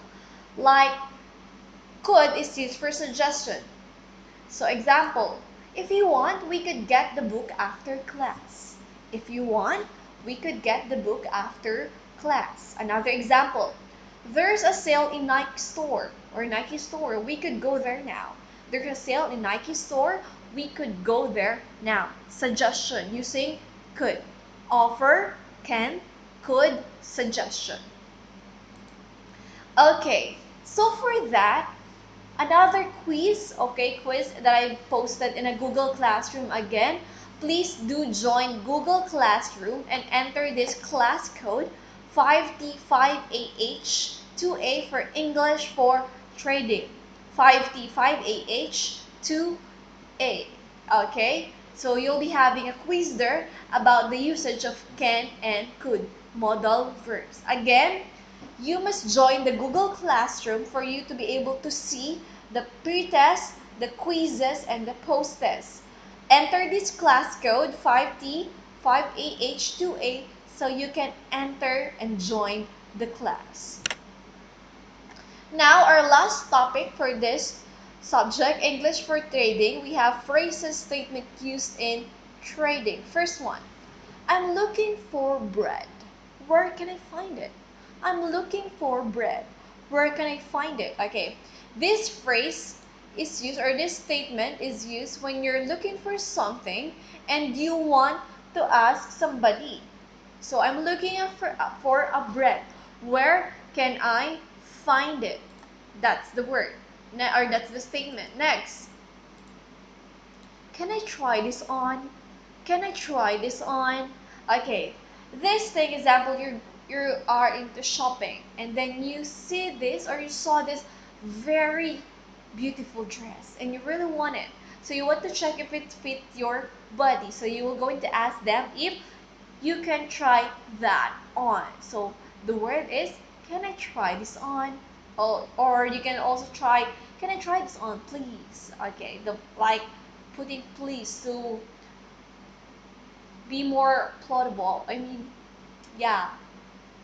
like could is used for suggestion. So example, if you want, we could get the book after class. If you want, we could get the book after class. Another example, there's a sale in Nike store or Nike store. We could go there now. There's a sale in Nike store. We could go there now. Suggestion using could. Offer, can, could, suggestion. Okay, so for that, another quiz, okay, quiz that I posted in a Google Classroom again. Please do join Google Classroom and enter this class code 5T5AH2A for English for Trading. 5T5AH2A. Okay, so you'll be having a quiz there about the usage of can and could modal verbs. Again, you must join the Google Classroom for you to be able to see the pre-test, the quizzes, and the post-test. enter this class code 5T5AH2A so you can enter and join the class. Now, our last topic for this subject, English for trading, we have phrases, statement used in trading. First one, I'm looking for bread. Where can I find it? I'm looking for bread. Where can I find it? Okay, this phrase is used, or this statement is used when you're looking for something and you want to ask somebody. So I'm looking for a bread. Where can I find it? That's the word, or that's the statement. Next, can I try this on? Can I try this on? Okay, this thing, example, you are into shopping and then you see this, or you saw this very beautiful dress and you really want it. So you want to check if it fits your body. So you will going to ask them if you can try that on. So the word is, can I try this on? Oh, or you can also try, can I try this on, please? Okay, the like putting please to be more plausible. I mean, yeah,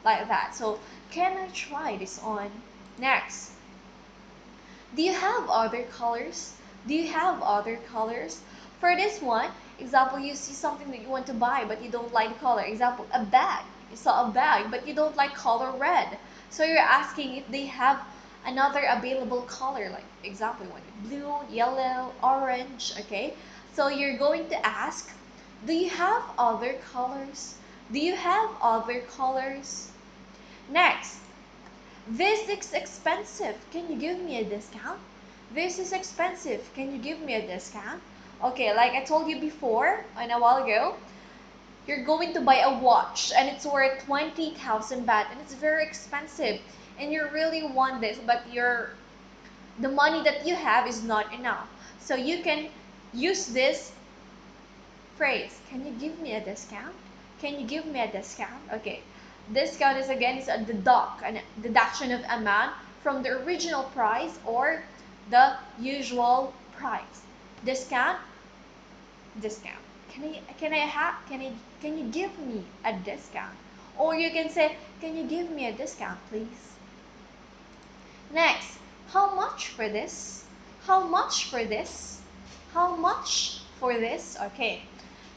like that. So can I try this on? Next, do you have other colors? Do you have other colors? For this one, example, you see something that you want to buy but you don't like the color. Example, a bag. You saw a bag but you don't like color red. So you're asking if they have another available color, like example, you want blue, yellow, orange, okay? So you're going to ask, do you have other colors? Do you have other colors? Next, this is expensive. Can you give me a discount? This is expensive. Can you give me a discount? Okay, like I told you before, and a while ago, you're going to buy a watch and it's worth 20,000 baht and it's very expensive and you really want this, but the money that you have is not enough. So you can use this phrase. Can you give me a discount? Can you give me a discount? Okay. Discount is again is a deduction of amount from the original price or the usual price. Discount, discount. Can you give me a discount? Or you can say, can you give me a discount, please? Next, how much for this? How much for this? How much for this? Okay.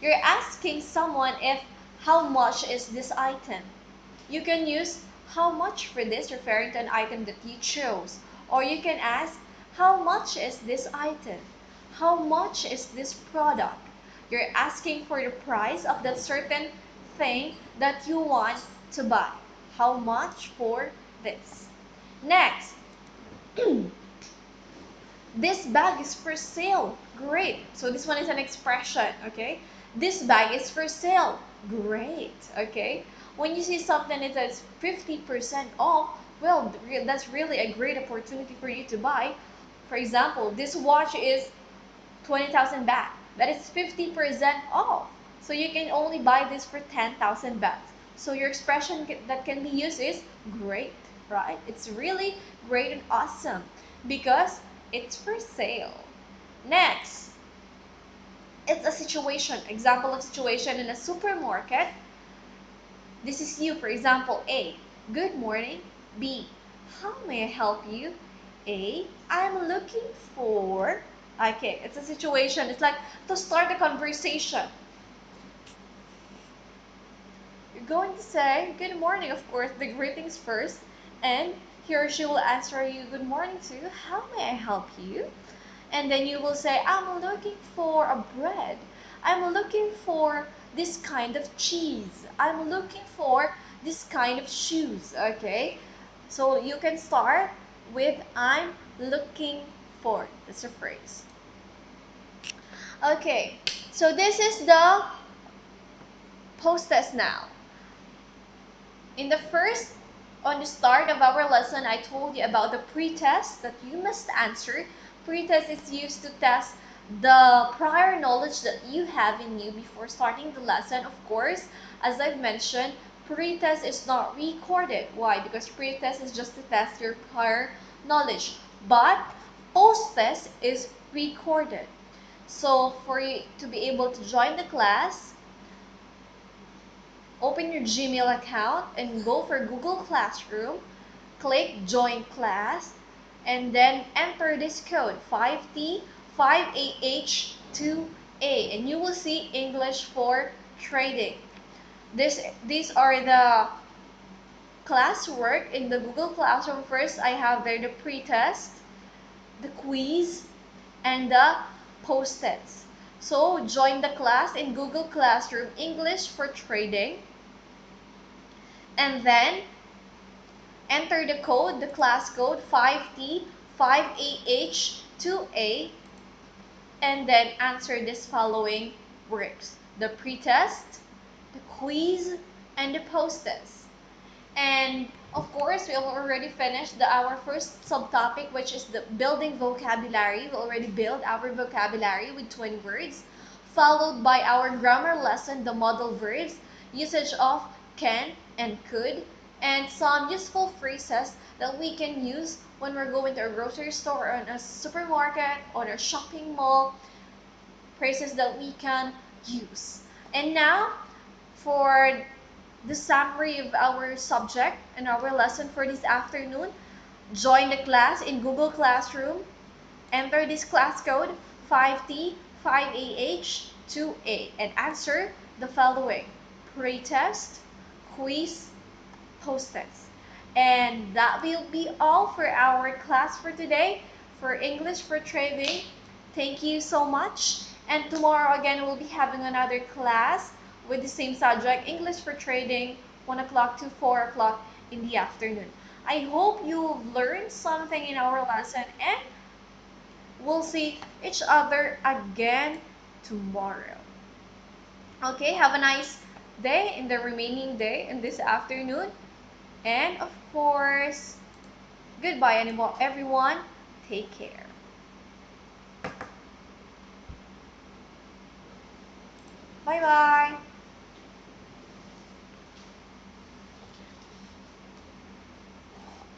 You're asking someone if how much is this item. You can use how much for this referring to an item that you chose. Or you can ask how much is this item? How much is this product? You're asking for the price of that certain thing that you want to buy. How much for this? Next, this bag is for sale. Great. So this one is an expression, okay? This bag is for sale. Great, okay? When you see something that is 50% off, well, that's really a great opportunity for you to buy. For example, this watch is 20,000 baht. That is 50% off. So you can only buy this for 10,000 baht. So your expression that can be used is great, right? It's really great and awesome because it's for sale. Next, it's a situation. Example of situation in a supermarket. This is you, for example, A. Good morning. B. How may I help you? A. I'm looking for. Okay, it's a situation. It's like to start a conversation. You're going to say good morning, of course, the greetings first, and he or she will answer you good morning too. How may I help you? And then you will say, I'm looking for a bread. I'm looking for this kind of cheese. I'm looking for this kind of shoes. Okay, so you can start with I'm looking for. That's a phrase. Okay, so this is the post-test now. In the first, on the start of our lesson, I told you about the pre-test that you must answer. Pre-test is used to test the prior knowledge that you have in you before starting the lesson. Of course, as I've mentioned, pre-test is not recorded. Why? Because pre-test is just to test your prior knowledge. But post-test is recorded. So for you to be able to join the class, open your Gmail account and go for Google Classroom, click Join Class, and then enter this code 5T5AH2A, and you will see English for Trading. These are the classwork in the Google Classroom. First, I have there the pre-test, the quiz, and the post-its. So join the class in Google Classroom English for Trading, and then enter the code, the class code 5T5AH2A, and then answer this following works: the pre-test, the quiz, and the post-its. And of course, we have already finished our first subtopic, which is the building vocabulary. We already built our vocabulary with 20 words, followed by our grammar lesson, the modal verbs, usage of can and could, and some useful phrases that we can use when we're going to a grocery store or in a supermarket or a shopping mall, phrases that we can use. And now, for the summary of our subject and our lesson for this afternoon, join the class in Google Classroom, enter this class code 5T5AH2A, and answer the following: pre-test, quiz, post-its. And that will be all for our class for today for English for Trading. Thank you so much. And tomorrow again, we'll be having another class with the same subject, English for Trading, 1 o'clock to 4 o'clock in the afternoon. I hope you've learned something in our lesson, and we'll see each other again tomorrow. Okay, have a nice day in the remaining day in this afternoon. And of course, goodbye everyone. Take care. Bye bye.